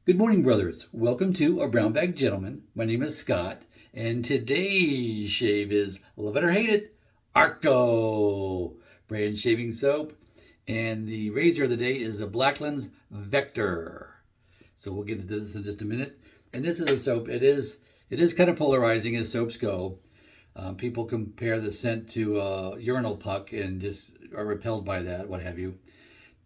Good morning, brothers. Welcome to A Brown Bag Gentleman. My name is Scott, and today's shave is love it or hate it, Arko brand shaving soap. And the razor of the day is the Blackland's Vector. So we'll get into this in just a minute. And this is a soap. It is kind of polarizing as soaps go. People compare the scent to urinal puck and just are repelled by that, what have you.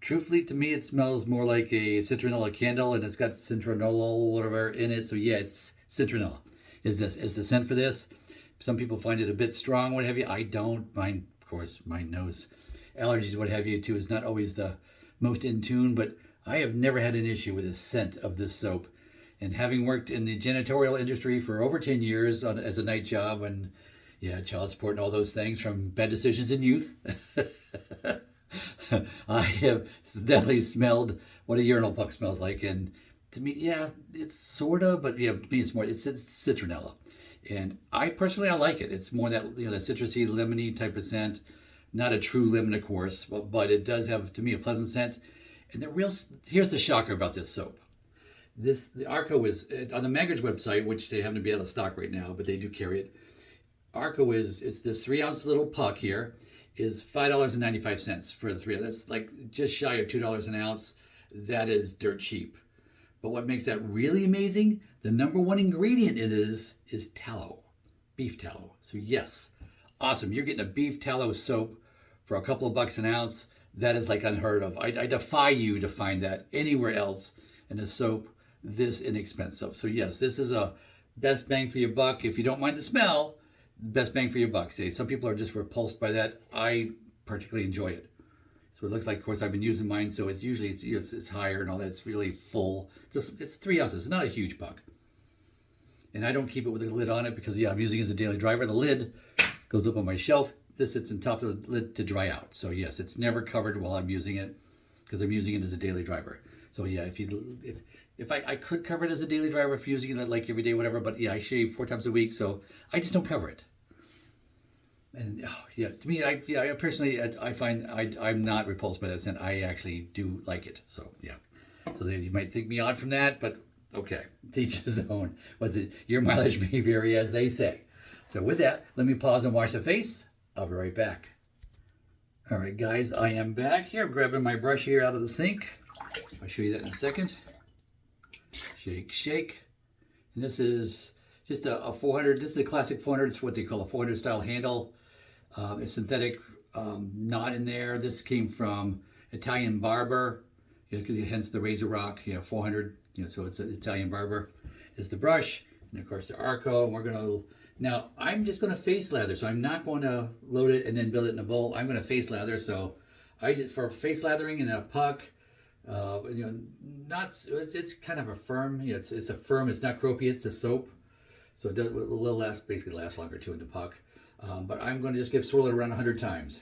Truthfully, to me, it smells more like a citronella candle, and it's got citronella whatever in it. So yeah, it's citronella. Is the scent for this? Some people find it a bit strong, what have you. I don't. Mine, of course, my nose allergies, what have you, too, is not always the most in tune. But I have never had an issue with the scent of this soap. And having worked in the janitorial industry for over 10 years as a night job, and yeah, child support and all those things from bad decisions in youth. I have definitely smelled what a urinal puck smells like, and to me, yeah, it's sort of, but yeah, to me, it's citronella, and I personally I like it. It's more that that citrusy, lemony type of scent, not a true lemon, of course, but it does have to me a pleasant scent. And here's the shocker about this soap. The Arko is on the Maggard's website, which they happen to be out of stock right now, but they do carry it. Arko it's this 3-ounce little puck here is $5.95 for the 3. That's like just shy of $2 an ounce. That is dirt cheap. But what makes that really amazing, the number one ingredient in it is tallow, beef tallow. So yes, awesome. You're getting a beef tallow soap for a couple of bucks an ounce. That is like unheard of. I defy you to find that anywhere else in a soap this inexpensive. So yes, this is a best bang for your buck. If you don't mind the smell, best bang for your buck. See, some people are just repulsed by that. I particularly enjoy it. So it looks like, of course, I've been using mine, so it's usually it's higher and all that. It's really full. It's 3 ounces. It's not a huge puck. And I don't keep it with a lid on it because, yeah, I'm using it as a daily driver. The lid goes up on my shelf. This sits on top of the lid to dry out. So, yes, it's never covered while I'm using it because I'm using it as a daily driver. So, yeah, if I could cover it as a daily driver if using it like every day, whatever, but yeah, I shave 4 times a week, so I just don't cover it. And yes, to me, I personally, I find I'm not repulsed by that scent. I actually do like it. So yeah, so you might think me odd from that, but okay, teach his own. Was it your mileage may vary, as they say. So with that, let me pause and wash the face. I'll be right back. All right, guys, I am back here. I'm grabbing my brush here out of the sink. I'll show you that in a second. Shake, shake. And this is just a 400. This is a classic 400. It's what they call a 400 style handle. A synthetic knot in there. This came from Italian barber, hence the Razorock, 400. So it's an Italian barber. Is the brush, and of course the Arko. And we're gonna now. I'm just gonna face lather, so I'm not going to load it and then build it in a bowl. I'm gonna face lather. So I did for face lathering in a puck. Not it's kind of a firm. It's a firm. It's not croupy. It's a soap, so it will basically last longer too in the puck. But I'm going to just swirl it around 100 times.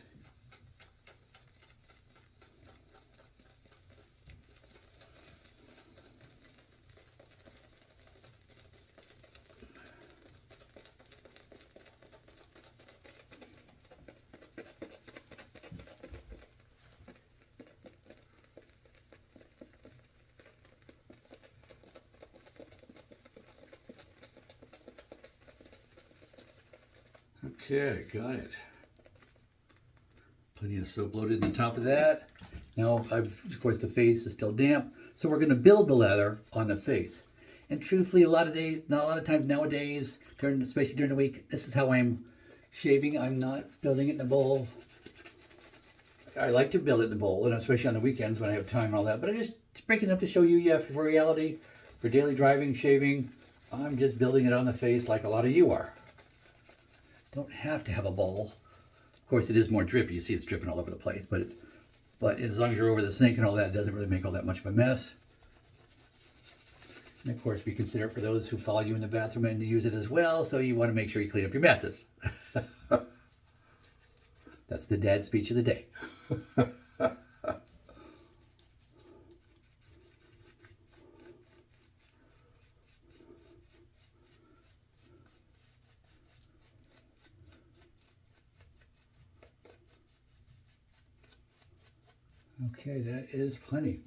Okay, got it. Plenty of soap loaded on top of that. Now, of course, the face is still damp, so we're going to build the lather on the face. And truthfully, not a lot of times nowadays, especially during the week, this is how I'm shaving. I'm not building it in a bowl. I like to build it in a bowl, and especially on the weekends when I have time and all that. But I'm just breaking up to show you, yeah, for reality, for daily driving, shaving, I'm just building it on the face like a lot of you are. Don't have to have a bowl. Of course, it is more drippy. You see it's dripping all over the place, but as long as you're over the sink and all that, it doesn't really make all that much of a mess. And of course, be considerate for those who follow you in the bathroom and use it as well, so you want to make sure you clean up your messes. That's the dad speech of the day. Okay, that is plenty.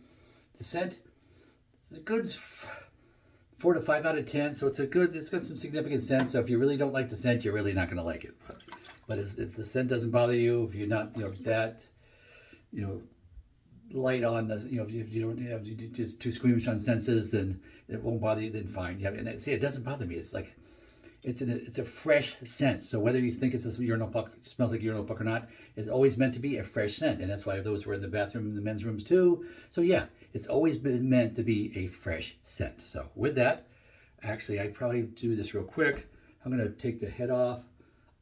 The scent, It's a good 4 to 5 out of 10. So it's got some significant scent. So if you really don't like the scent, you're really not going to like it. But if the scent doesn't bother you, if you're not, that, light on the, if you don't have just too squeamish on senses, then it won't bother you. Then fine. Yeah, and see, it doesn't bother me. It's like it's a fresh scent. So whether you think it's a urinal puck, smells like urinal puck or not, it's always meant to be a fresh scent, and that's why those were in the bathroom, the men's rooms too. So yeah, it's always been meant to be a fresh scent. So with that, actually, I'd probably do this real quick. I'm gonna take the head off.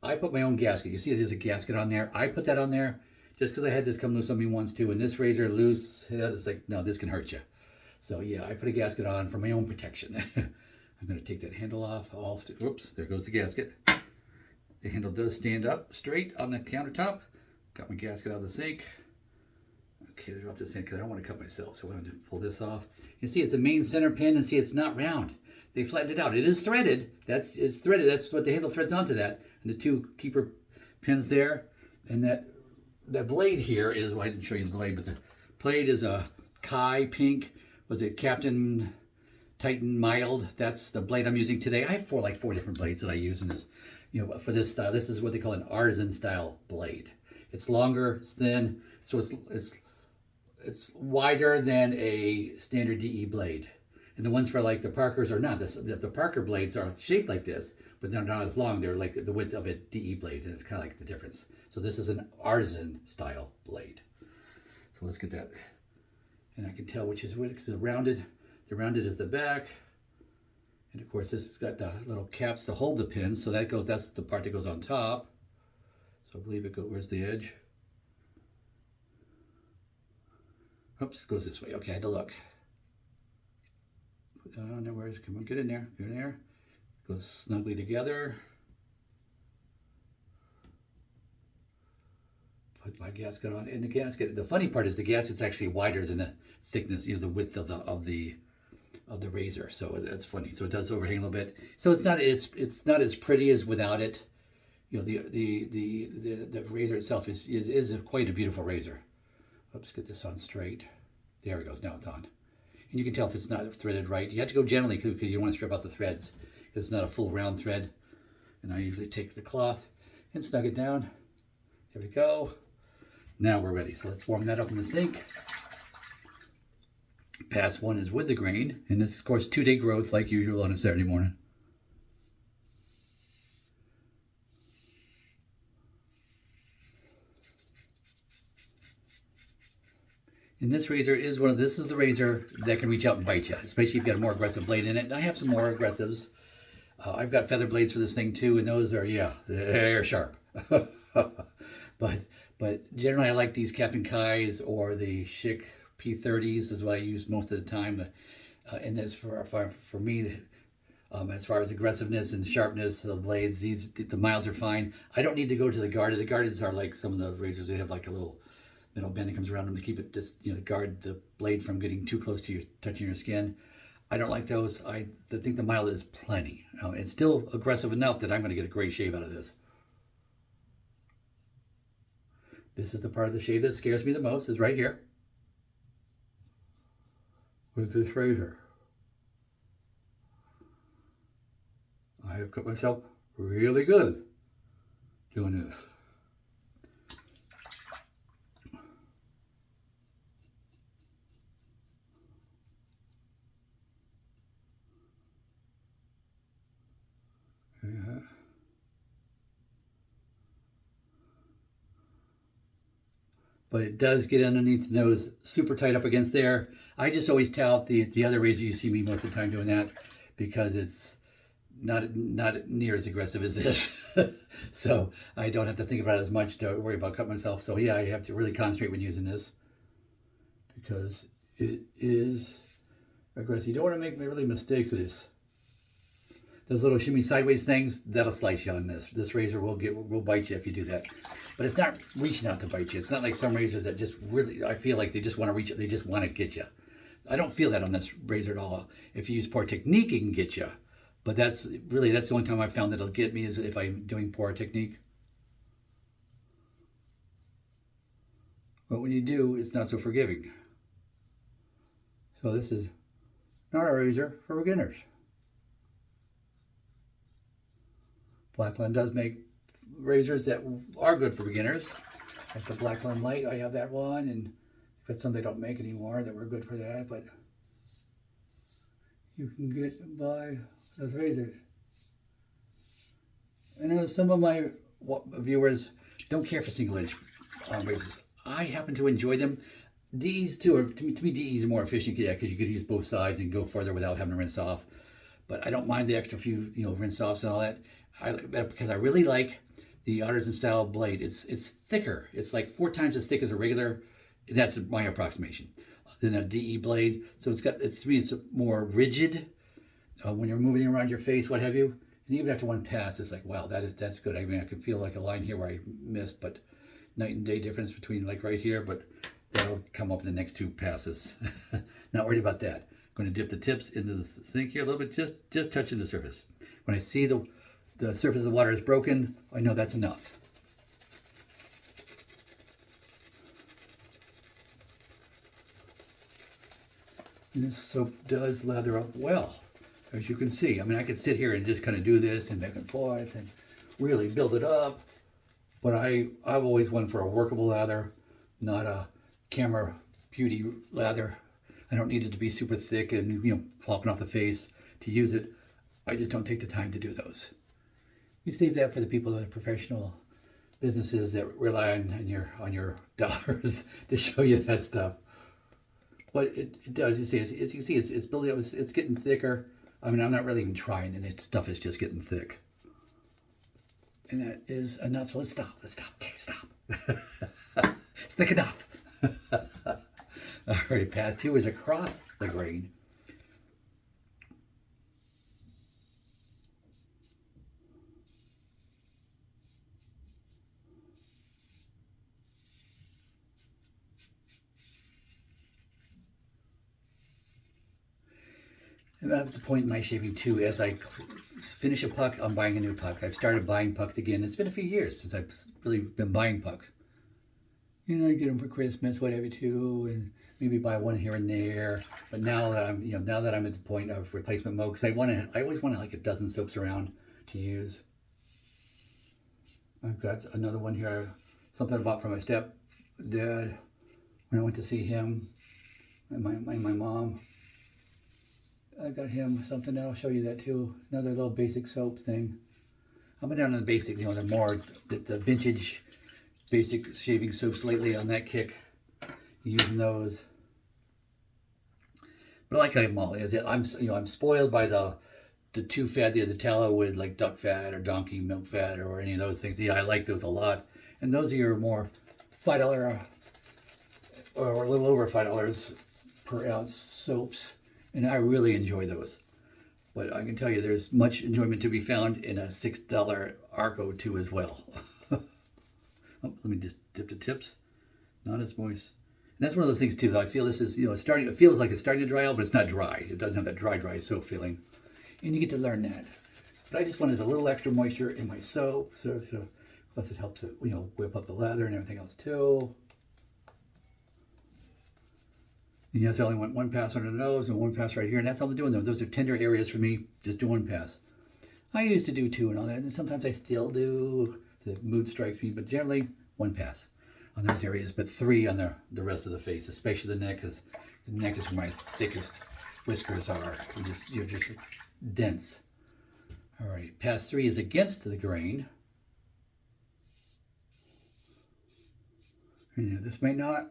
I put my own gasket. You see, there's a gasket on there. I put that on there just because I had this come loose on me once too. And this razor loose, it's like, no, this can hurt you. So yeah, I put a gasket on for my own protection. I'm going to take that handle off. Oops, there goes the gasket. The handle does stand up straight on the countertop. Got my gasket out of the sink. Okay, there's off this end because I don't want to cut myself. So I'm going to pull this off. You see, it's a main center pin, and see, it's not round. They flattened it out. It is threaded. It's threaded. That's what the handle threads onto that. And the two keeper pins there. And that blade here is, well, I didn't show you the blade, but the blade is a Cai Pink. Was it Captain Titan Mild? That's the blade I'm using today. I have four different blades that I use in this, for this style. This is what they call an artisan style blade. It's longer, it's thin, so it's wider than a standard DE blade. And the ones for like the Parkers are not. The Parker blades are shaped like this, but they're not as long. They're like the width of a DE blade, and it's kind of like the difference. So this is an artisan style blade. So let's get that. And I can tell which is which because the rounded is the back. And of course this has got the little caps to hold the pins. So that's the part that goes on top. So I believe where's the edge? Oops, it goes this way. Okay, I had to look. Put that on there. Come on, get in there. Get in there. Goes snugly together. Put my gasket on. And the gasket, the funny part is the gasket's actually wider than the thickness, the width of the razor. So that's funny. So it does overhang a little bit. So it's not as pretty as without it. The razor itself is quite a beautiful razor. Let's get this on straight. There it goes. Now it's on. And you can tell if it's not threaded right. You have to go gently because you don't want to strip out the threads because it's not a full round thread. And I usually take the cloth and snug it down. There we go. Now we're ready. So let's warm that up in the sink. Pass 1 is with the grain. And this is, of course, 2-day growth like usual on a Saturday morning. And this razor is this is the razor that can reach out and bite you, especially if you've got a more aggressive blade in it. And I have some more aggressives. I've got feather blades for this thing too, and those are, they're sharp. But generally I like these Captain Kai's or the Schick P30s is what I use most of the time. And that's for me, as far as aggressiveness and sharpness of blades, the miles are fine. I don't need to go to the guard. The guards are like some of the razors. They have like a little bend that comes around them to keep it guard the blade from getting too close to touching your skin. I don't like those. I think the mild is plenty. It's still aggressive enough that I'm going to get a great shave out of this. This is the part of the shave that scares me the most, is right here with this razor. I have cut myself really good doing this. Yeah. But it does get underneath the nose super tight up against there. I just always tout the other razor. You see me most of the time doing that because it's not near as aggressive as this. So I don't have to think about it as much to worry about cutting myself. So yeah, I have to really concentrate when using this because it is aggressive. You don't want to make really mistakes with this. Those little shimmy sideways things, that'll slice you on this. This razor will bite you if you do that. But it's not reaching out to bite you. It's not like some razors that just really, I feel like they just want to reach it. They just want to get you. I don't feel that on this razor at all. If you use poor technique, it can get you. But that's the only time I've found that it'll get me is if I'm doing poor technique. But when you do, it's not so forgiving. So this is not a razor for beginners. Blackland does make razors that are good for beginners. Like the Blackland Light, I have that one, and if it's something they don't make anymore, that were good for that, but you can get by those razors. I know some of my viewers don't care for single edge razors. I happen to enjoy them. DEs too, or to me DEs are more efficient, yeah, because you could use both sides and go further without having to rinse off. But I don't mind the extra few, rinse offs and all that. Because I really like the artisan style blade. It's thicker. It's like 4 times as thick as a regular. That's my approximation. Than a DE blade. So to me it's more rigid when you're moving around your face, what have you. And even after one pass, it's like, wow, that's good. I mean, I can feel like a line here where I missed, but night and day difference between like right here, but that'll come up in the next 2 passes. Not worried about that. I'm going to dip the tips into the sink here a little bit, just touching the surface. When I see the surface of the water is broken, I know that's enough. And this soap does lather up well, as you can see. I mean, I could sit here and just kind of do this and back and forth and really build it up. But I've always went for a workable lather, not a camera beauty lather. I don't need it to be super thick and popping off the face to use it. I just don't take the time to do those. You save that for the people that are professional businesses that rely on your dollars to show you that stuff. But it does. You see, as you can see, it's building up. It's getting thicker. I mean, I'm not really even trying, and stuff is just getting thick. And that is enough. So let's stop. Okay, stop. It's thick enough. All right, pass 2 is across the grain. And at the point in my shaving too, as I finish a puck, I'm buying a new puck. I've started buying pucks again. It's been a few years since I've really been buying pucks. I get them for Christmas, whatever too, and maybe buy one here and there. But now that I'm at the point of replacement mode, because I always want like a dozen soaps around to use. I've got another one here, something I bought from my stepdad when I went to see him and my mom. I got him something, I'll show you that too. Another little basic soap thing. I've been down on the basic, the vintage basic shaving soaps lately on that kick. Using those. But I like them all. I'm spoiled by the too fat, the tallow with like duck fat or donkey milk fat or any of those things. Yeah, I like those a lot. And those are your more $5 or a little over $5 per ounce soaps. And I really enjoy those. But I can tell you there's much enjoyment to be found in a $6 Arko too as well. Let me just dip the tips. Not as moist. And that's one of those things too, that I feel this is, it feels like it's starting to dry out, but it's not dry. It doesn't have that dry soap feeling. And you get to learn that. But I just wanted a little extra moisture in my soap. So plus it helps it, whip up the lather and everything else too. And yes, I only went 1 pass under the nose and 1 pass right here, and that's all I'm doing though. Those are tender areas for me. Just do 1 pass. I used to do 2 and all that, and sometimes I still do. The mood strikes me, but generally 1 pass on those areas, but 3 on the rest of the face, especially the neck, because the neck is where my thickest whiskers are. You're just dense. All right, pass 3 is against the grain. This may not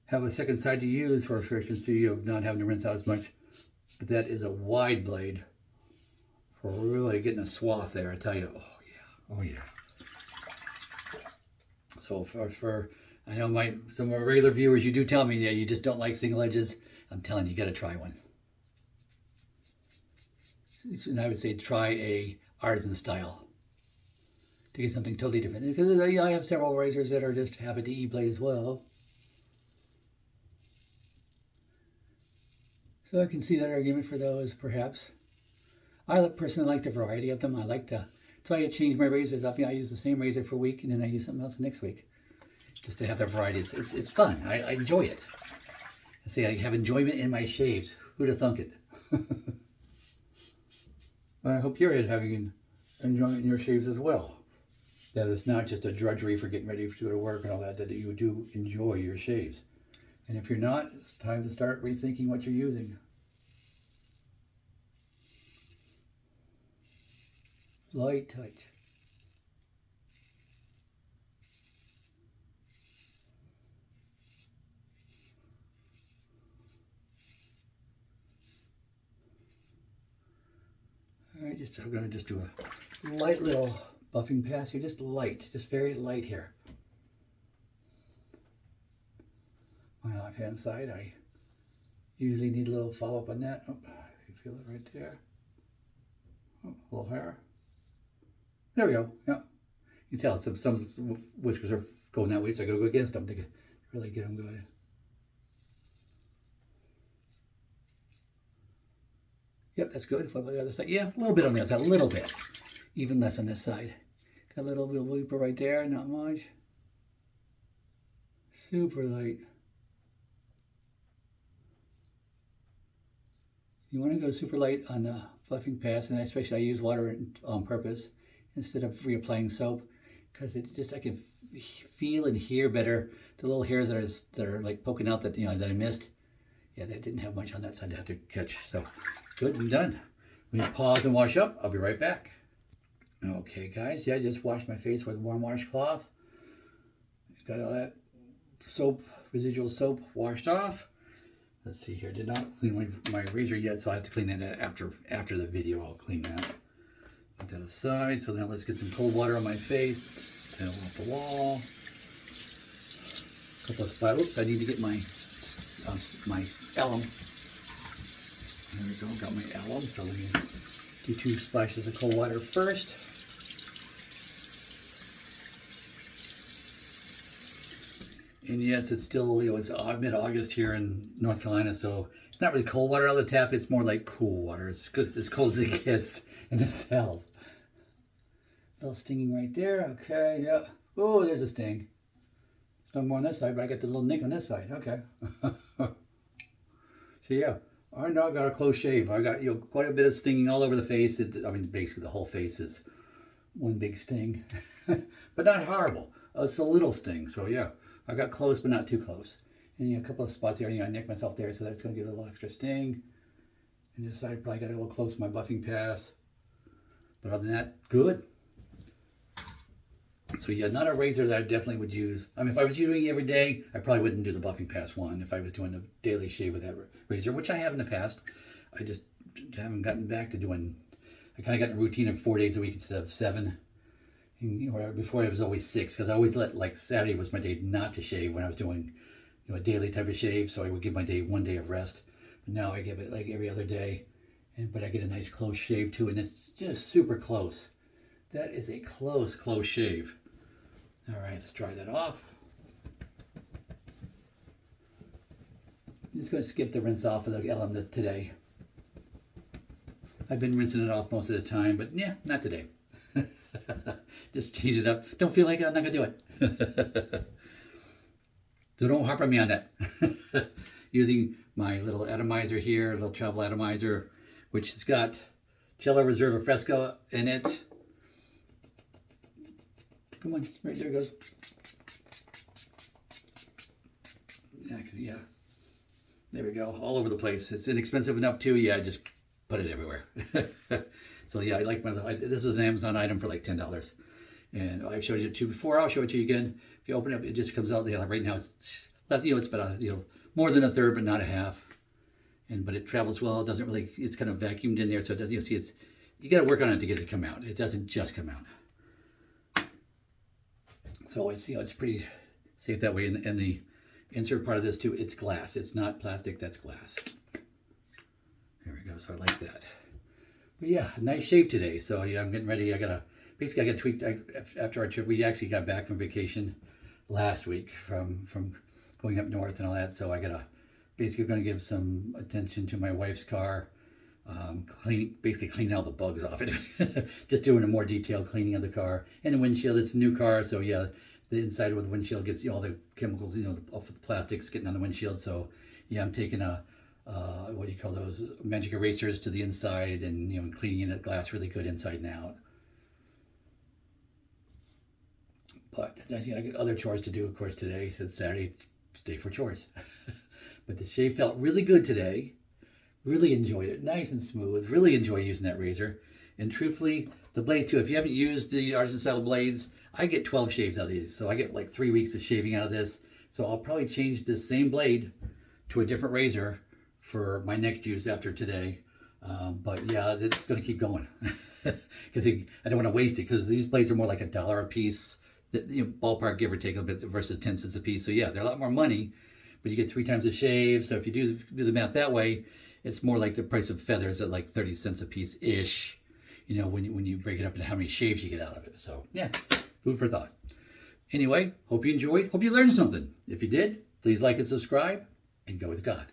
have a second side to use for efficiency of not having to rinse out as much, but that is a wide blade for really getting a swath there, I tell you. Oh yeah. So I know some of my regular viewers, you do tell me that you just don't like single edges. I'm telling you, you got to try one. And I would say try a artisan style to get something totally different. Because I have several razors that have a DE blade as well. So I can see that argument for those, perhaps. I personally like the variety of them. That's why I change my razors up. I use the same razor for a week, and then I use something else the next week, just to have that variety. It's fun. I enjoy it. say I have enjoyment in my shaves. Who'd have thunk it? I hope you're having enjoyment in your shaves as well. That it's not just a drudgery for getting ready to go to work and all that, that you do enjoy your shaves. And if you're not, it's time to start rethinking what you're using. Light touch. All right, I'm going to just do a light little buffing pass here, just light, just very light here. My left hand side, I usually need a little follow up on that. Oh, you feel it right there. Oh, a little hair. There we go. Yeah, you can tell some whiskers are going that way, so I got to go against them to really get them going. Yep, that's good. Flip on the other side. Yeah, a little bit on the other side, a little bit. Even less on this side. Got a little bit of weeper right there, not much. Super light. You want to go super light on the fluffing pass, and especially I use water on purpose instead of reapplying soap, because it just, I can feel and hear better the little hairs that are like poking out that that I missed. Yeah, that didn't have much on that side to have to catch. So good and done. Let me pause and wash up. I'll be right back. Okay, guys. Yeah, I just washed my face with warm washcloth. Got all that soap, residual soap, washed off. Let's see here. Did not clean my razor yet, so I have to clean that after the video. I'll clean that. Put that aside. So now let's get some cold water on my face. Kind of off the wall. A couple of spots. Oops, I need to get my alum. There we go. Got my alum. So let me do 2 splashes of cold water first. And yes, it's still, it's mid-August here in North Carolina, so it's not really cold water out of the tap. It's more like cool water. It's good, as cold as it gets in the south. A little stinging right there. Okay, yeah. Oh, there's a sting. It's no more on this side, but I got the little nick on this side. Okay. So yeah, I know I got a close shave. I got quite a bit of stinging all over the face. I mean, basically the whole face is one big sting, but not horrible. It's a little sting. So yeah. I got close, but not too close. And a couple of spots here, I nicked myself there, so that's going to give it a little extra sting. And this side, probably got a little close to my buffing pass. But other than that, good. So yeah, not a razor that I definitely would use. I mean, if I was using it every day, I probably wouldn't do the buffing pass one if I was doing a daily shave with that razor, which I have in the past. I just haven't gotten back to doing, I kind of got in a routine of 4 days a week instead of 7. Before it was always 6, because I always let, like, Saturday was my day not to shave when I was doing a daily type of shave, so I would give my day 1 day of rest. But now I give it like every other day, but I get a nice close shave too, and it's just super close. That is a close shave. All right, let's dry that off. I'm just going to skip the rinse off of the alum today. I've been rinsing it off most of the time, but yeah, not today. Just change it up. Don't feel like it, I'm not going to do it. So don't harp on me on that. Using my little atomizer here, a little travel atomizer, which has got Cella Reserva Fresco in it. Come on, right there it goes. Yeah. There we go, all over the place. It's inexpensive enough too. Yeah, I just put it everywhere. So yeah, I like this was an Amazon item for like $10. And I've showed it to you before. I'll show it to you again. If you open it up, it just comes out. Right now it's less. It's about more than a third, but not a half. But it travels well. It doesn't really. It's kind of vacuumed in there, so it doesn't. See, you got to work on it to get it to come out. It doesn't just come out. So it's pretty safe that way. And the insert part of this too, it's glass. It's not plastic. That's glass. There we go. So I like that. But yeah, nice shave today. So yeah, I'm getting ready. I got tweaked after our trip. We actually got back from vacation last week from going up north and all that. So I basically going to give some attention to my wife's car, basically clean all the bugs off it. Just doing a more detailed cleaning of the car and the windshield. It's a new car, so yeah, the inside of the windshield gets all the chemicals, off of the plastics getting on the windshield. So yeah, I'm taking a what do you call those, magic erasers to the inside, and and cleaning the glass really good inside and out. But I got other chores to do, of course, today. It's Saturday, it's day for chores. But the shave felt really good today. Really enjoyed it. Nice and smooth. Really enjoy using that razor. And truthfully, the blades too. If you haven't used the artisan style blades, I get 12 shaves out of these. So I get like 3 weeks of shaving out of this. So I'll probably change this same blade to a different razor for my next use after today. But yeah, it's going to keep going because I don't want to waste it, because these blades are more like $1 a piece. Ballpark, give or take a bit, versus 10 cents a piece. So yeah, they're a lot more money, but you get 3 times the shave. So if you do the math that way, it's more like the price of feathers at like 30 cents a piece ish. When you break it up into how many shaves you get out of it. So yeah, food for thought. Anyway, hope you enjoyed. Hope you learned something. If you did, please like and subscribe, and go with God.